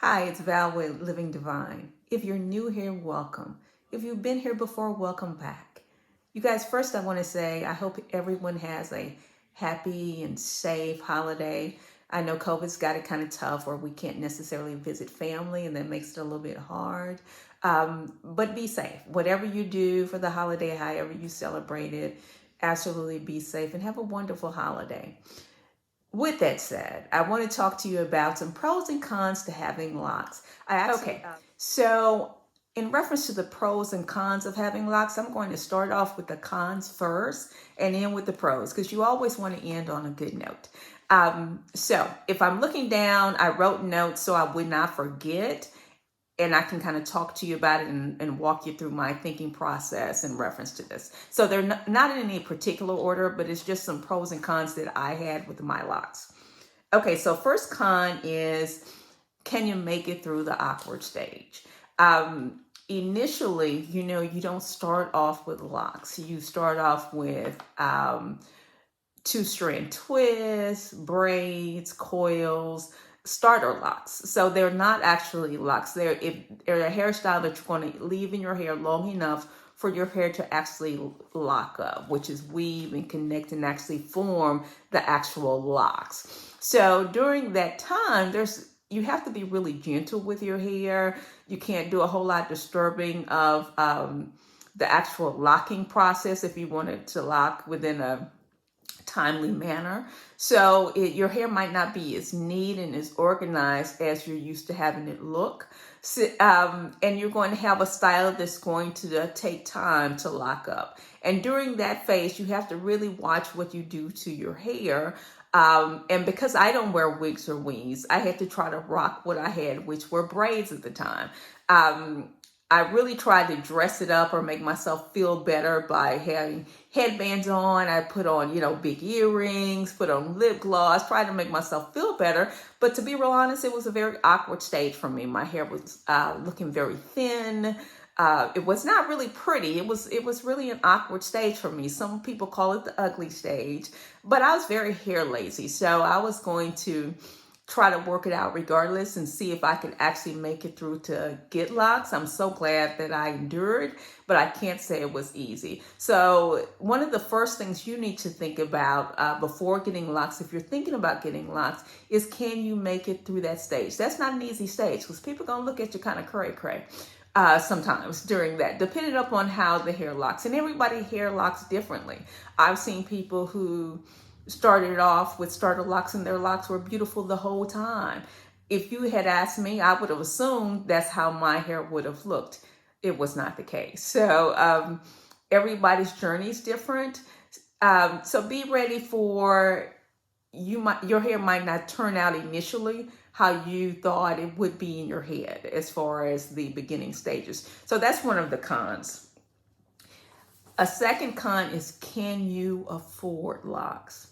Hi, it's Val with Living Divine. If you're new here, welcome. If you've been here before, welcome back. You guys, first I want to say I hope everyone has a happy and safe holiday. I know COVID's got it kind of tough where we can't necessarily visit family, and that makes it a little bit hard. But be safe. Whatever you do for the holiday, however you celebrate it, absolutely be safe and have a wonderful holiday. With that said, I want to talk to you about some pros and cons to having locks. So in reference to the pros and cons of having locks, I'm going to start off with the cons first and end with the pros because you always want to end on a good note. So if I'm looking down, I wrote notes so I would not forget, and I can kind of talk to you about it and walk you through my thinking process in reference to this. So they're not in any particular order, but it's just some pros and cons that I had with my locks. Okay, so first con is, can you make it through the awkward stage? Initially, you don't start off with locks. You start off with two-strand twists, braids, coils, starter locks. So they're not actually locks. They're a hairstyle that you're going to leave in your hair long enough for your hair to actually lock up, which is weave and connect and actually form the actual locks. So during that time, you have to be really gentle with your hair. You can't do a whole lot disturbing of the actual locking process if you want it to lock within a timely manner. So your hair might not be as neat and as organized as you're used to having it look. So, and you're going to have a style that's going to take time to lock up. And during that phase, you have to really watch what you do to your hair. And because I don't wear wigs or weaves, I had to try to rock what I had, which were braids at the time. I really tried to dress it up or make myself feel better by having headbands on. I put on, big earrings, put on lip gloss, tried to make myself feel better. But to be real honest, it was a very awkward stage for me. My hair was looking very thin. It was not really pretty. It was really an awkward stage for me. Some people call it the ugly stage, but I was very hair lazy. So I was going to try to work it out regardless and see if I could actually make it through to get locks. I'm so glad that I endured, but I can't say it was easy. So one of the first things you need to think about before getting locks, if you're thinking about getting locks, is can you make it through that stage? That's not an easy stage because people are going to look at you kind of cray-cray. Sometimes during that, depending upon how the hair locks. And everybody hair locks differently. I've seen people who started off with starter locks and their locks were beautiful the whole time. If you had asked me, I would have assumed that's how my hair would have looked. It was not the case. So everybody's journey is different. So be ready for your hair might not turn out initially how you thought it would be in your head as far as the beginning stages. So that's one of the cons. A second con is, can you afford locks?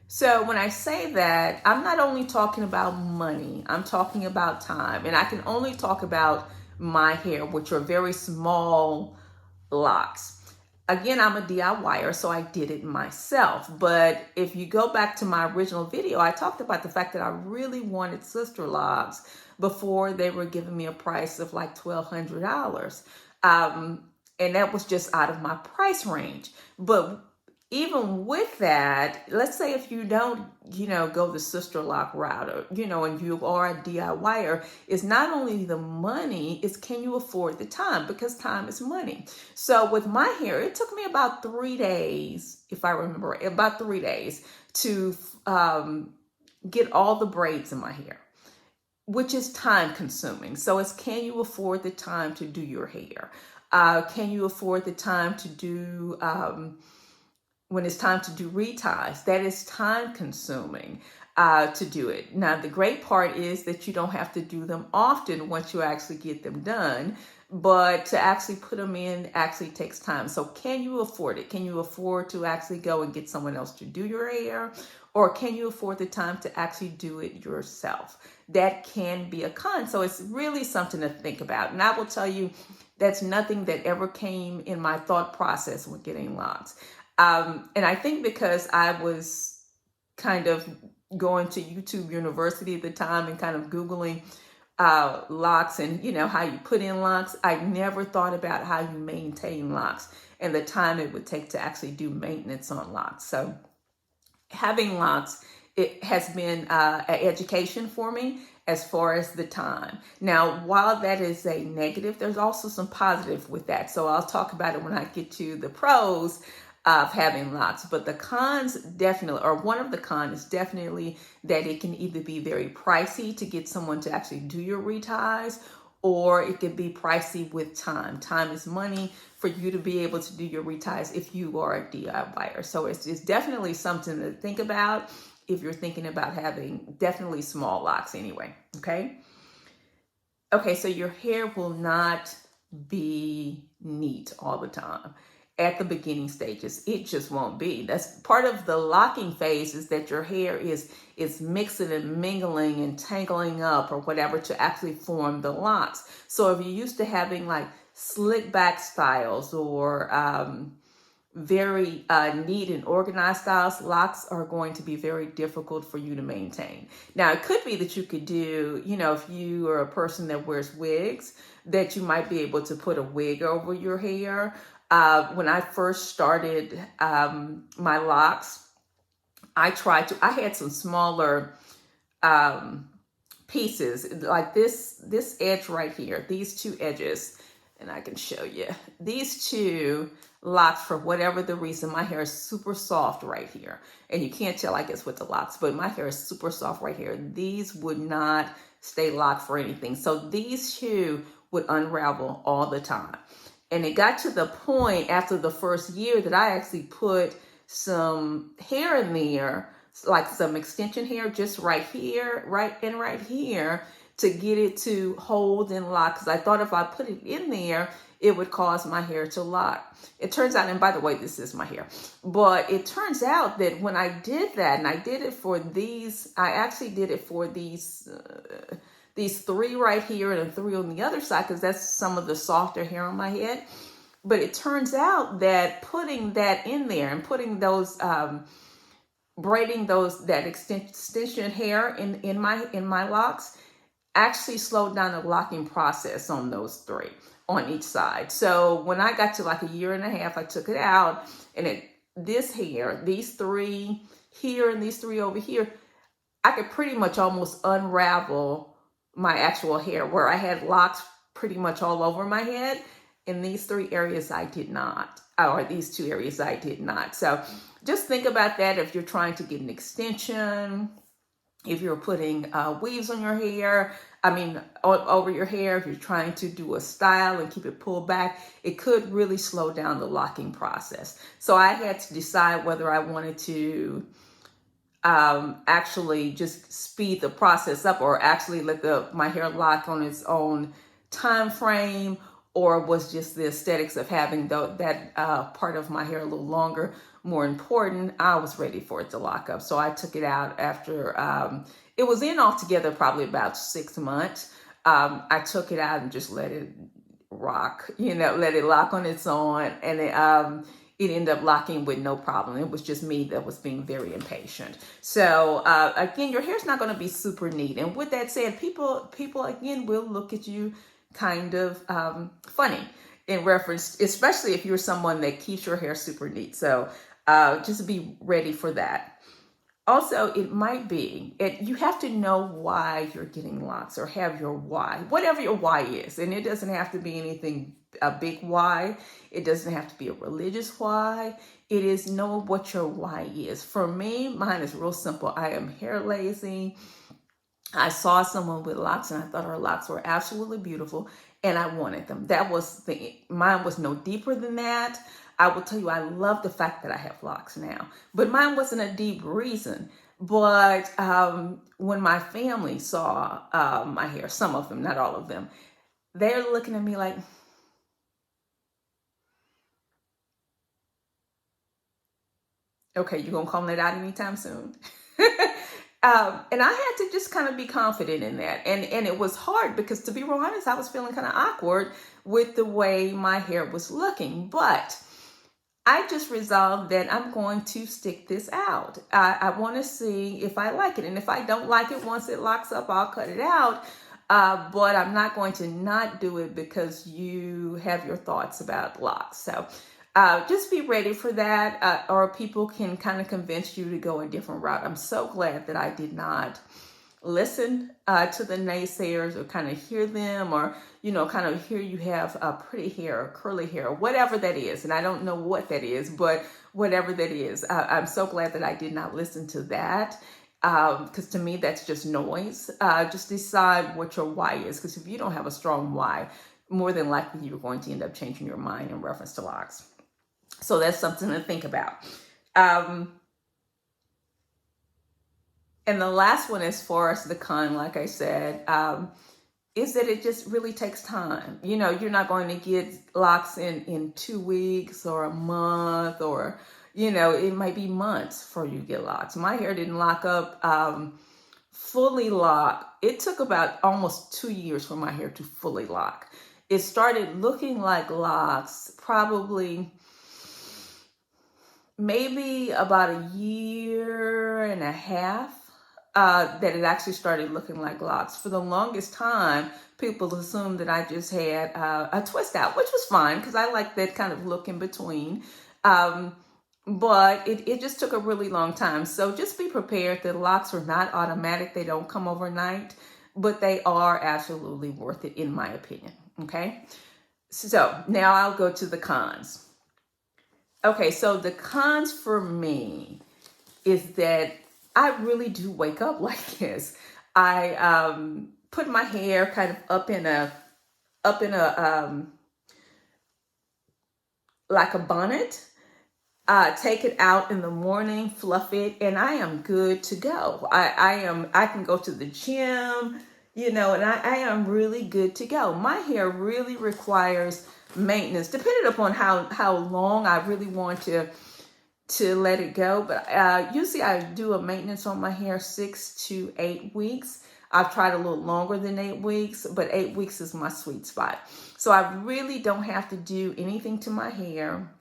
So when I say that, I'm not only talking about money, I'm talking about time. And I can only talk about my hair, which are very small locks. Again, I'm a DIYer, so I did it myself. But if you go back to my original video, I talked about the fact that I really wanted sister locks before they were giving me a price of like $1,200. And that was just out of my price range. But even with that, let's say if you don't, go the sister lock route, or, and you are a DIYer, it's not only the money, it's can you afford the time, because time is money. So with my hair, it took me about 3 days, if I remember, about 3 days to get all the braids in my hair, which is time consuming. So it's, can you afford the time to do your hair? Can you afford the time to do, when it's time to do reties? That is time consuming to do it. Now, the great part is that you don't have to do them often once you actually get them done, but to actually put them in actually takes time. So can you afford it? Can you afford to actually go and get someone else to do your hair? Or can you afford the time to actually do it yourself? That can be a con. So it's really something to think about. And I will tell you, that's nothing that ever came in my thought process with getting locks. And I think because I was kind of going to YouTube University at the time and kind of Googling locks and how you put in locks, I never thought about how you maintain locks and the time it would take to actually do maintenance on locks. So having locks, it has been an education for me as far as the time. Now, while that is a negative, there's also some positive with that. So I'll talk about it when I get to the pros of having locks. But the cons definitely, or one of the cons is definitely that it can either be very pricey to get someone to actually do your reties, or it can be pricey with time. Time is money for you to be able to do your reties if you are a DIYer. So it's definitely something to think about if you're thinking about having definitely small locks anyway, okay? Okay, so your hair will not be neat all the time. At the beginning stages, it just won't be. That's part of the locking phase, is that your hair is mixing and mingling and tangling up or whatever to actually form the locks. So if you're used to having like slick back styles or very neat and organized styles, locks are going to be very difficult for you to maintain. Now, it could be that you could do, if you are a person that wears wigs, that you might be able to put a wig over your hair. When I first started my locks, I had some smaller pieces like this edge right here, these two edges, and I can show you these two locks. For whatever the reason, my hair is super soft right here, and you can't tell, I guess, with the locks, but my hair is super soft right here. These would not stay locked for anything, so these two would unravel all the time. And it got to the point after the first year that I actually put some hair in there, like some extension hair, just right here, right here, to get it to hold and lock. Because I thought if I put it in there, it would cause my hair to lock. It turns out, and by the way, this is my hair, but it turns out that when I did that, and I did it for these, I actually did it for these three right here and three on the other side, because that's some of the softer hair on my head. But it turns out that putting that in there and putting those, braiding that extension hair in my locks actually slowed down the locking process on those three on each side. So when I got to like a year and a half, I took it out, and this hair, these three here and these three over here, I could pretty much almost unravel my actual hair, where I had locks pretty much all over my head. In these three areas, I did not, or these two areas, I did not. So just think about that if you're trying to get an extension, if you're putting weaves on your hair, over your hair, if you're trying to do a style and keep it pulled back, it could really slow down the locking process. So I had to decide whether I wanted to actually just speed the process up, or actually let my hair lock on its own time frame, or was just the aesthetics of having that part of my hair a little longer more important. I was ready for it to lock up, so I took it out after it was in altogether probably about 6 months. I took it out and just let it rock, let it lock on its own, and it ended up locking with no problem. It was just me that was being very impatient. So again, your hair's not going to be super neat. And with that said, people again will look at you kind of funny in reference, especially if you're someone that keeps your hair super neat. So just be ready for that. Also, it might be, you have to know why you're getting locks, or have your why, whatever your why is. And it doesn't have to be anything, a big why. It doesn't have to be a religious why. It is know what your why is. For me, mine is real simple. I am hair lazy. I saw someone with locks and I thought her locks were absolutely beautiful and I wanted them. Mine was no deeper than that. I will tell you, I love the fact that I have locks now, but mine wasn't a deep reason. But when my family saw my hair, some of them, not all of them, they're looking at me like, okay, you gonna comb that out anytime soon? And I had to just kind of be confident in that. And it was hard because, to be real honest, I was feeling kind of awkward with the way my hair was looking. But I just resolved that I'm going to stick this out. I want to see if I like it. And if I don't like it, once it locks up, I'll cut it out. but I'm not going to not do it because you have your thoughts about locks. So just be ready for that, or people can kind of convince you to go a different route. I'm so glad that I did not listen to the naysayers, or kind of hear them, or kind of hear you have pretty hair or curly hair or whatever that is. And I don't know what that is, but whatever that is, I'm so glad that I did not listen to that, because to me that's just noise. Just decide what your why is, because if you don't have a strong why, more than likely you're going to end up changing your mind in reference to locks. So that's something to think about. And the last one, as far as the con, like I said, is that it just really takes time. You're not going to get locks in 2 weeks or a month, or, it might be months before you get locks. My hair didn't lock up fully lock. It took about almost 2 years for my hair to fully lock. It started looking like locks probably maybe about a year and a half. That it actually started looking like locks. For the longest time, people assumed that I just had a twist out, which was fine because I like that kind of look in between. But it just took a really long time. So just be prepared that locks are not automatic. They don't come overnight, but they are absolutely worth it, in my opinion. Okay. So now I'll go to the cons. Okay. So the cons for me is that I really do wake up like this. I put my hair kind of up in a like a bonnet. Take it out in the morning, fluff it, and I am good to go. I can go to the gym, and I am really good to go. My hair really requires maintenance, depending upon how long I really want to let it go. But usually I do a maintenance on my hair 6 to 8 weeks. I've tried a little longer than 8 weeks, but 8 weeks is my sweet spot. So I really don't have to do anything to my hair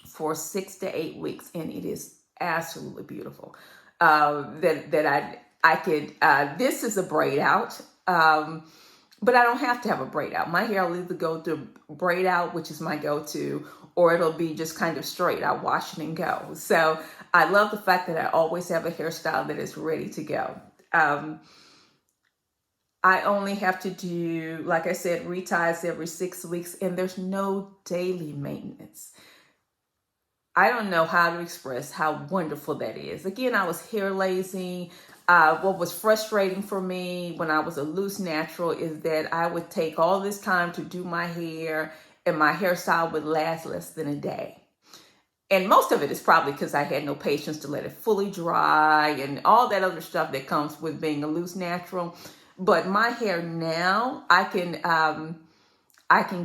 for 6 to 8 weeks, and it is absolutely beautiful. That I could. This is a braid out. But I don't have to have a braid out. My hair will either go to braid out, which is my go-to, or it'll be just kind of straight. I wash it and go. So I love the fact that I always have a hairstyle that is ready to go. I only have to do, like I said, reties every 6 weeks, and there's no daily maintenance. I don't know how to express how wonderful that is. Again, I was hair lazy. What was frustrating for me when I was a loose natural is that I would take all this time to do my hair, and my hairstyle would last less than a day. And most of it is probably because I had no patience to let it fully dry and all that other stuff that comes with being a loose natural. But my hair now, I can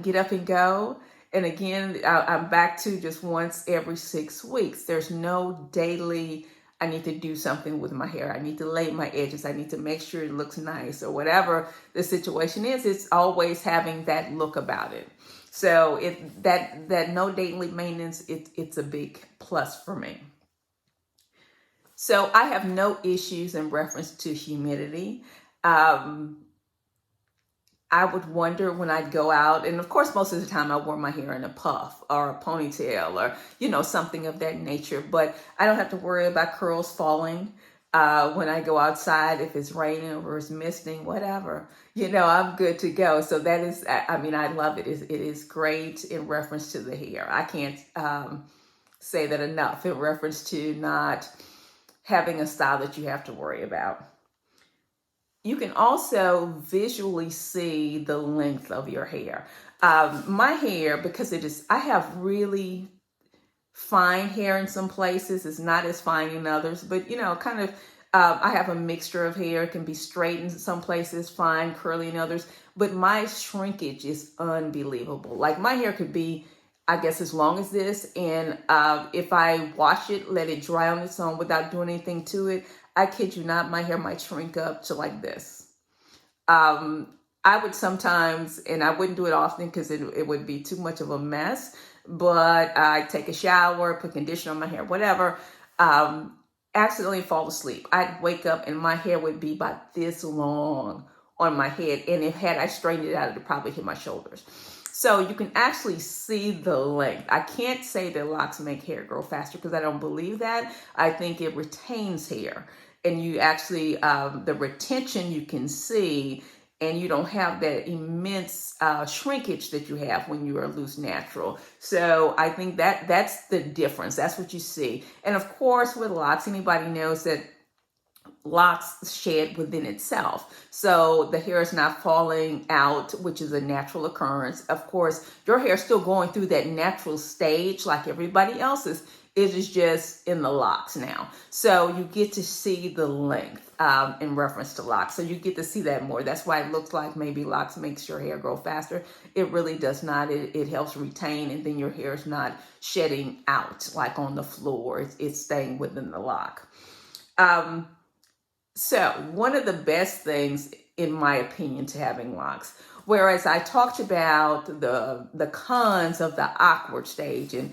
get up and go. And again, I'm back to just once every 6 weeks. There's no daily, I need to do something with my hair. I need to lay my edges. I need to make sure it looks nice, or whatever the situation is. It's always having that look about it. So that no daily maintenance, it's a big plus for me. So I have no issues in reference to humidity. I would wonder when I'd go out, and of course, most of the time I wore my hair in a puff or a ponytail or, something of that nature, but I don't have to worry about curls falling when I go outside, if it's raining or it's misting, whatever, I'm good to go. So that is, I love it. It is great in reference to the hair. I can't say that enough in reference to not having a style that you have to worry about. You can also visually see the length of your hair. My hair, because I have really fine hair in some places. It's not as fine in others, but I have a mixture of hair. It can be straight in some places, fine, curly in others, but my shrinkage is unbelievable. Like my hair could be, I guess, as long as this. And if I wash it, let it dry on its own without doing anything to it, I kid you not, my hair might shrink up to like this. I would sometimes, and I wouldn't do it often because it would be too much of a mess, but I'd take a shower, put conditioner on my hair, whatever, accidentally fall asleep. I'd wake up and my hair would be about this long on my head. And if had I straightened it out, it would probably hit my shoulders. So you can actually see the length. I can't say that locks make hair grow faster because I don't believe that. I think it retains hair. And you actually, the retention you can see, and you don't have that immense shrinkage that you have when you are loose natural. So I think that's the difference. That's what you see. And of course, with locks, anybody knows that locks shed within itself. So the hair is not falling out, which is a natural occurrence. Of course, your hair is still going through that natural stage like everybody else's. It is just in the locks now. So you get to see the length in reference to locks. So you get to see that more. That's why it looks like maybe locks makes your hair grow faster. It really does not. It helps retain, and then your hair is not shedding out like on the floor. It's staying within the lock. So one of the best things, in my opinion, to having locks, whereas I talked about the cons of the awkward stage and,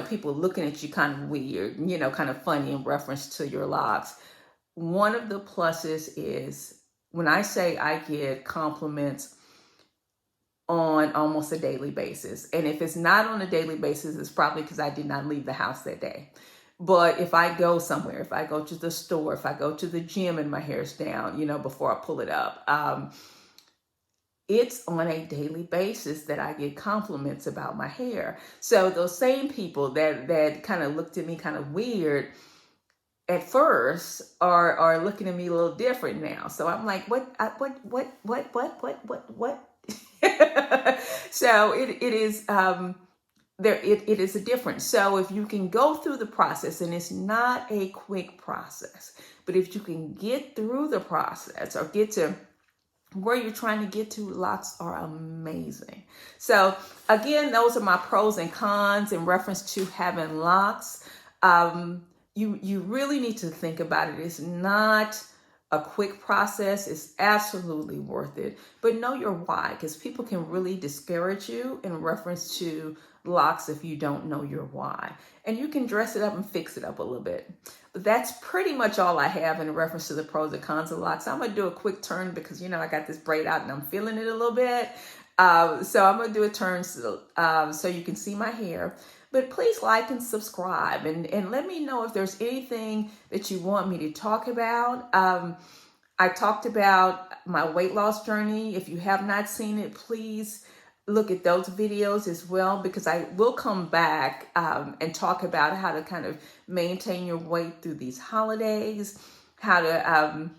people looking at you kind of weird, kind of funny in reference to your locks. One of the pluses is when I say I get compliments on almost a daily basis. And if it's not on a daily basis, it's probably because I did not leave the house that day. But if I go somewhere, if I go to the store, if I go to the gym and my hair's down, before I pull it up, it's on a daily basis that I get compliments about my hair. So those same people that kind of looked at me kind of weird at first are looking at me a little different now. So I'm like, what? So it is. It is a difference. So if you can go through the process, and it's not a quick process, but if you can get through the process or get to where you're trying to get to, locks are amazing. So again, those are my pros and cons in reference to having locks. You really need to think about it. It's not a quick process. It's absolutely worth it. But know your why, because people can really discourage you in reference to locks if you don't know your why. And you can dress it up and fix it up a little bit. But that's pretty much all I have in reference to the pros and cons of locks. I'm going to do a quick turn because, I got this braid out and I'm feeling it a little bit. So I'm going to do a turn so you can see my hair. But please like and subscribe and let me know if there's anything that you want me to talk about. I talked about my weight loss journey. If you have not seen it, please look at those videos as well, because I will come back and talk about how to kind of maintain your weight through these holidays, how to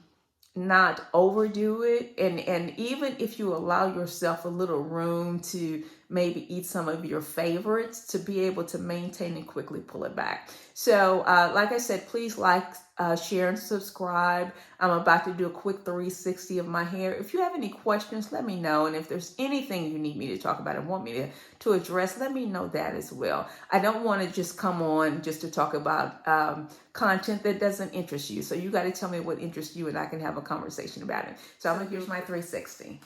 not overdo it. And even if you allow yourself a little room to maybe eat some of your favorites, to be able to maintain and quickly pull it back. So like I said, please like, share, and subscribe. I'm about to do a quick 360 of my hair. If you have any questions, let me know. And if there's anything you need me to talk about and want me to address, let me know that as well. I don't want to just come on just to talk about content that doesn't interest you. So you got to tell me what interests you and I can have a conversation about it. So I'm going to use my 360.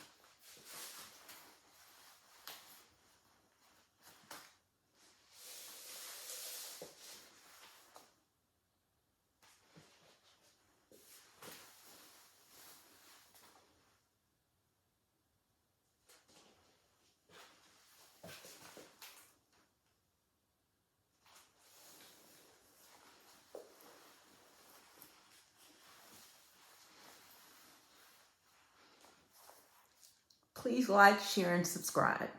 Please like, share, and subscribe.